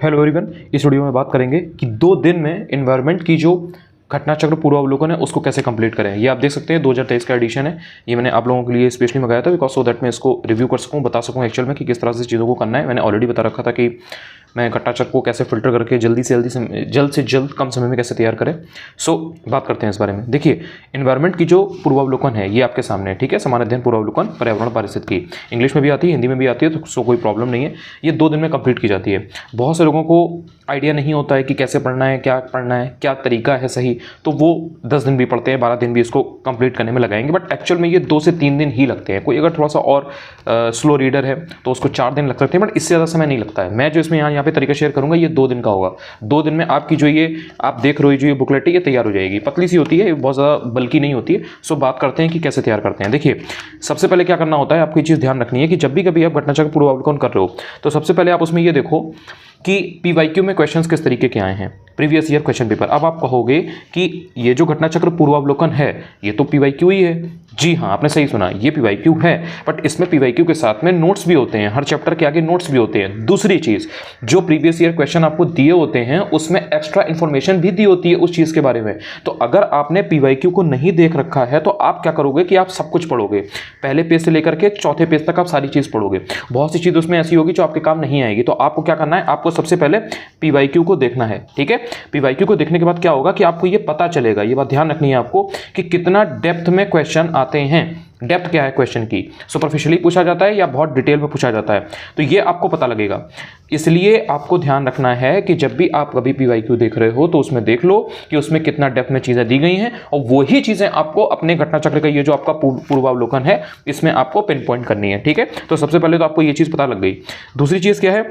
Hello everyone, इस video में बात करेंगे कि 2 दिन में एनवायरनमेंट की जो घटना चक्र पूर्वावलोकन है उसको कैसे कंप्लीट करें। ये आप देख सकते हैं 2023 का एडिशन है। ये मैंने आप लोगों के लिए स्पेशली मंगाया था बिकॉज सो दैट मैं इसको रिव्यू कर सकूं, बता सकूं एक्चुअल में कि किस तरह से चीज़ों को करना है। मैंने ऑलरेडी बता रखा था कि मैं घटना चक्र को कैसे फिल्टर करके जल्द से जल्द कम समय में कैसे तैयार करें। सो बात करते हैं इस बारे में। देखिए, एनवायरनमेंट की जो पूर्वावलोकन है ये आपके सामने है, ठीक है। सामान्य अध्ययन पूर्वावलोकन पर्यावरण पारिस्थितिकी की इंग्लिश में भी आती है, हिंदी में भी आती है, तो सो कोई प्रॉब्लम नहीं है। ये 2 दिन में कंप्लीट की जाती है। बहुत से लोगों को आइडिया नहीं होता है कि कैसे पढ़ना है, क्या तरीका है सही, तो वो 10 दिन भी पढ़ते हैं, 12 दिन भी इसको कंप्लीट करने में लगाएंगे। बट एक्चुअल में ये 2 से 3 दिन ही लगते हैं। कोई अगर थोड़ा सा और स्लो रीडर है तो उसको 4 दिन लग सकते हैं, बट इससे ज़्यादा समय नहीं लगता है। मैं जो इसमें यहाँ पे तरीका शेयर करूँगा ये 2 दिन का होगा। 2 दिन में आपकी जो ये आप देख रहे हो जो ये बुकलेट है ये तैयार हो जाएगी। पतली सी होती है, ये बहुत ज़्यादा बल्कि नहीं होती है। सो बात करते हैं कि कैसे तैयार करते हैं। देखिए, सबसे पहले क्या करना होता है, आपको ये चीज़ ध्यान रखनी है कि जब भी कभी आप घटना चक्र पूर्वावलोकन कर रहे हो तो सबसे पहले आप उसमें ये देखो कि पीवाईक्यू में क्वेश्चंस किस तरीके के आए हैं, प्रीवियस ईयर क्वेश्चन पेपर। अब आप कहोगे कि ये जो घटना चक्र पूर्वावलोकन है ये तो पीवाईक्यू ही है। जी हाँ, आपने सही सुना, ये पीवाईक्यू है, बट इसमें पीवाईक्यू के साथ में नोट्स भी होते हैं। हर चैप्टर के आगे नोट्स भी होते हैं। दूसरी चीज़, जो प्रीवियस ईयर क्वेश्चन आपको दिए होते हैं उसमें एक्स्ट्रा इन्फॉर्मेशन भी दी होती है उस चीज़ के बारे में। तो अगर आपने पीवाईक्यू को नहीं देख रखा है तो आप क्या करोगे कि आप सब कुछ पढ़ोगे, पहले पेज से लेकर के चौथे पेज तक आप सारी चीज़ पढ़ोगे। बहुत सी चीज़ उसमें ऐसी होगी जो आपके काम नहीं आएगी। तो आपको क्या करना है, आपको सबसे पहले पीवाईक्यू को देखना है, ठीक है। पीवाईक्यू को देखने के बाद क्या होगा कि आपको ये पता चलेगा, ये बात ध्यान रखनी है आपको, कि कितना डेप्थ में क्वेश्चन आते हैं। डेप्थ क्या है क्वेश्चन की, सुपरफिशियली पूछा जाता है या बहुत डिटेल में पूछा जाता है, तो ये आपको पता लगेगा। इसलिए आपको ध्यान रखना है कि जब भी आप कभी पीवाईक्यू देख रहे हो तो उसमें देख लो कि उसमें कितना डेप्थ में चीज़ें दी गई हैं, और वही चीज़ें आपको अपने घटना चक्र का ये जो आपका पूर्वावलोकन है इसमें आपको पिन पॉइंट करनी है, ठीक है। तो सबसे पहले तो आपको ये चीज़ पता लग गई। दूसरी चीज़ क्या है,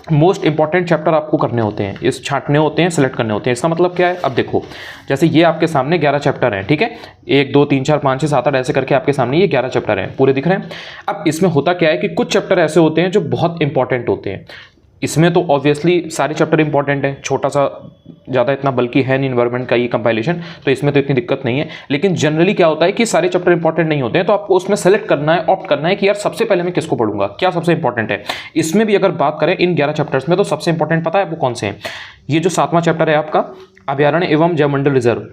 मोस्ट इंपॉर्टेंट चैप्टर आपको करने होते हैं, इस छांटने होते हैं, सेलेक्ट करने होते हैं। इसका मतलब क्या है, अब देखो, जैसे ये आपके सामने 11 चैप्टर हैं, ठीक है। 1 2 3 4 5 6 7 8 ऐसे करके आपके सामने ये 11 चैप्टर हैं, पूरे दिख रहे हैं। अब इसमें होता क्या है कि कुछ चैप्टर ऐसे होते हैं जो बहुत इंपॉर्टेंट होते हैं। इसमें तो ऑब्वियसली सारे चैप्टर इंपॉर्टेंट हैं, छोटा सा ज़्यादा इतना बल्कि है नहीं एनवायरनमेंट का ये कंपाइलेशन, तो इसमें तो इतनी दिक्कत नहीं है। लेकिन जनरली क्या होता है कि सारे चैप्टर इंपॉर्टेंट नहीं होते हैं, तो आपको उसमें सेलेक्ट करना है, ऑप्ट करना है कि यार सबसे पहले मैं किसको पढ़ूंगा, क्या सबसे इंपॉर्टेंट है। इसमें भी अगर बात करें इन 11 चैप्टर्स में तो सबसे इंपॉर्टेंट पता है आपको कौन से हैं। ये जो 7वां चैप्टर है आपका अभयारण्य एवं जैवमंडल रिजर्व,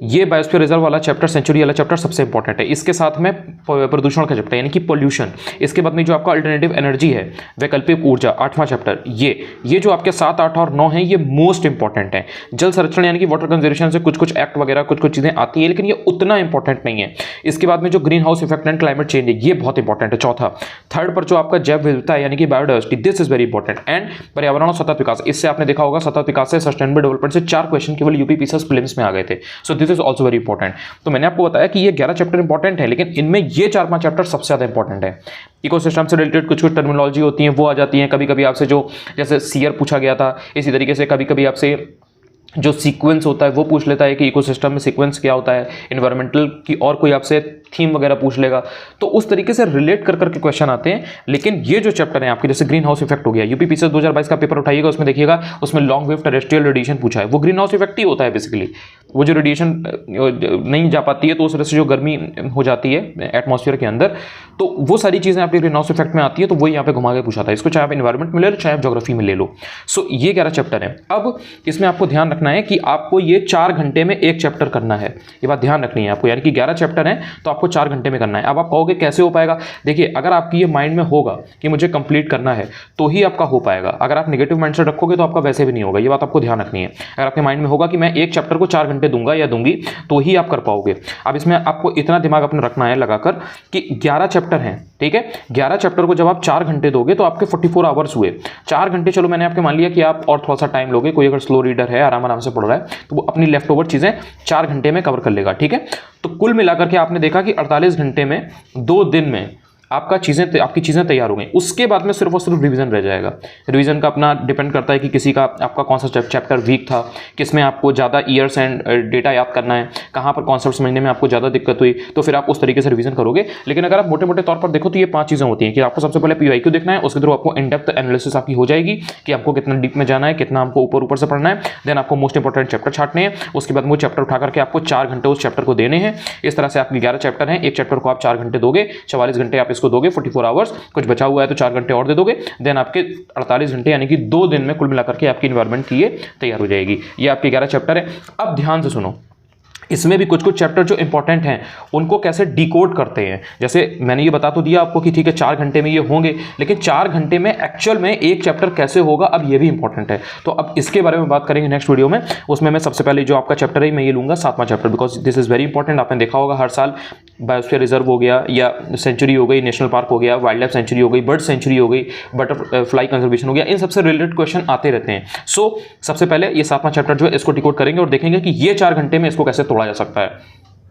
ये बायोस्फीयर रिजर्व वाला चैप्टर, सेंचुरी वाला चैप्टर सबसे इंपॉर्टेंट है। इसके साथ में प्रदूषण का चैप्टर यानी कि पोल्यूशन, इसके बाद में जो आपका अल्टरनेटिव एनर्जी है, वैकल्पिक ऊर्जा, 8वां चैप्टर, ये जो आपके 7 8 और 9 हैं ये मोस्ट इंपॉर्टेंट है। जल संरक्षण यानी कि वाटर कंजर्वेशन से कुछ एक्ट वगैरह कुछ चीज़ें आती है, लेकिन ये उतना इंपॉर्टेंट नहीं है। इसके बाद में जो green house effect and climate change है ये बहुत इंपॉर्टेंट है, चौथा। थर्ड पर जो आपका जैव विविधता है यानी कि biodiversity, this is very important. And पर्यावरण और सतत विकास, इससे आपने देखा होगा सतत विकास से सस्टेनेबल डेवलपमेंट से 4 क्वेश्चन केवल यूपी पीसीएस प्रीलिम्स में आ गए थे। So this is also very important. तो मैंने आपको बताया कि ये 11 चैप्टर इंपॉर्टेंट है, लेकिन इनमें ये 4-5 चैप्टर सबसे ज्यादा इंपॉर्टेंट है। इकोसिस्टम से रिलेटेड कुछ टर्मिनोलॉजी होती है वो आ जाती है। कभी कभी आपसे जो जैसे सीयर पूछा गया था, इसी तरीके से कभी कभी आपसे जो सीक्वेंस होता है वो पूछ लेता है कि इकोसिस्टम में सीक्वेंस क्या होता है, एनवायरमेंटल की और कोई आपसे थीम वगैरह पूछ लेगा। तो उस तरीके से रिलेट कर करके क्वेश्चन आते हैं। लेकिन ये जो चैप्टर है आपके, जैसे ग्रीन हाउस इफेक्ट हो गया, यूपी पीसीएस 2022 का पेपर उठाइएगा, उसमें देखिएगा उसमें लॉन्ग वेव टेरेस्ट्रियल रेडिएशन पूछा है। वो ग्रीन हाउस इफेक्ट ही होता है बेसिकली। वो जो रेडिएशन नहीं जा पाती है तो उस वजह से जो गर्मी हो जाती है एटमॉस्फेयर के अंदर, तो वो सारी चीज़ें आपके ग्रीन हाउस इफेक्ट में आती है। तो वही यहाँ पे घुमा के पूछा था इसको, चाहे आप एनवायरमेंट में ले लो चाहे आप ज्योग्राफी में ले लो। सो ये 11 चैप्टर है। अब इसमें आपको ध्यान रखना है कि आपको ये 4 घंटे में एक चैप्टर करना है, ये बात ध्यान रखनी है आपको। यानी कि 11 चैप्टर हैं तो आपको 4 घंटे में करना है। अब आप कहोगे कैसे हो पाएगा, देखिए अगर आपकी ये माइंड में होगा कि मुझे कंप्लीट करना है तो ही आपका हो पाएगा। अगर आप नेगेटिव माइंडसेट रखोगे तो आपका वैसे भी नहीं होगा, ये बात आपको ध्यान रखनी है। अगर आपके माइंड में होगा कि मैं एक चैप्टर को 4 घंटे दूंगा या दूंगी तो ही आप कर पाओगे। अब इसमें आपको इतना दिमाग अपने रखना है लगाकर कि 11 चैप्टर हैं, ठीक है। 11 चैप्टर को जब आप 4 घंटे दोगे तो आपके 44 आवर्स हुए। 4 घंटे चलो मैंने आपके मान लिया कि आप और थोड़ा सा टाइम लोगे, कोई अगर स्लो रीडर है आराम से पढ़ रहा है तो वो अपनी लेफ्ट ओवर चीजें 4 घंटे में कवर कर लेगा, ठीक है। तो कुल मिलाकर के आपने देखा कि 48 घंटे में 2 दिन में आपकी चीज़ें तैयार हो गई। उसके बाद में सिर्फ और सिर्फ रिवीजन रह जाएगा। रिवीजन का अपना डिपेंड करता है कि किसी का आपका कौन सा चैप्टर वीक था, किसमें आपको ज़्यादा ईयर्स एंड डेटा याद करना है, कहाँ पर कॉन्सेप्ट समझने में आपको ज़्यादा दिक्कत हुई, तो फिर आप उस तरीके से रिवीजन करोगे। लेकिन अगर आप मोटे मोटे तौर पर देखो तो ये 5 चीज़ें होती हैं कि आपको सबसे पहले पीवाईक्यू देखना है, उसके थ्रू आपको इन डेप्थ एनालिसिस आपकी हो जाएगी कि आपको कितना डीप में जाना है, कितना आपको ऊपर से पढ़ना है। देन आपको मोस्ट इंपॉर्टेंट चैप्टर छाटने हैं, उसके बाद वो चैप्टर उठा करके आपको 4 घंटे उस चैप्टर को देने हैं। इस तरह से आपके 11 चैप्टर हैं, एक चैप्टर को आप 4 घंटे दोगे, 44 घंटे आप इसको दोगे 44 आवर्स, कुछ बचा हुआ है तो 4 घंटे और दे दोगे, देन आपके 48 घंटे यानी कि 2 दिन में कुल मिलाकर के आपकी इन्वायरमेंट की ये तैयार हो जाएगी। ये आपके 11 चैप्टर है। अब ध्यान से सुनो, इसमें भी कुछ कुछ चैप्टर जो इंपॉर्टेंट हैं उनको कैसे डिकोड करते हैं। जैसे मैंने ये बता तो दिया आपको कि ठीक है 4 घंटे में ये होंगे, लेकिन 4 घंटे में एक्चुअल में एक चैप्टर कैसे होगा, अब ये भी इंपॉर्टेंट है। तो अब इसके बारे में बात करेंगे नेक्स्ट वीडियो में। उसमें मैं सबसे पहले जो आपका चैप्टर है मैं ये लूंगा 7वां chapter, because this is very important. आपने देखा होगा हर साल बायोस्फीयर रिजर्व हो गया या सेंचुरी हो गई, नेशनल पार्क हो गया, वाइल्ड लाइफ सेंचुरी हो गई, बर्ड सेंचुरी हो गई, बटरफ्लाई कंजर्वेशन हो गया, इन सबसे रिलेटेड क्वेश्चन आते रहते हैं। सो सबसे पहले ये 7वां चैप्टर जो है इसको डिकोड करेंगे और देखेंगे कि ये 4 घंटे में इसको कैसे तोड़ा जा सकता है।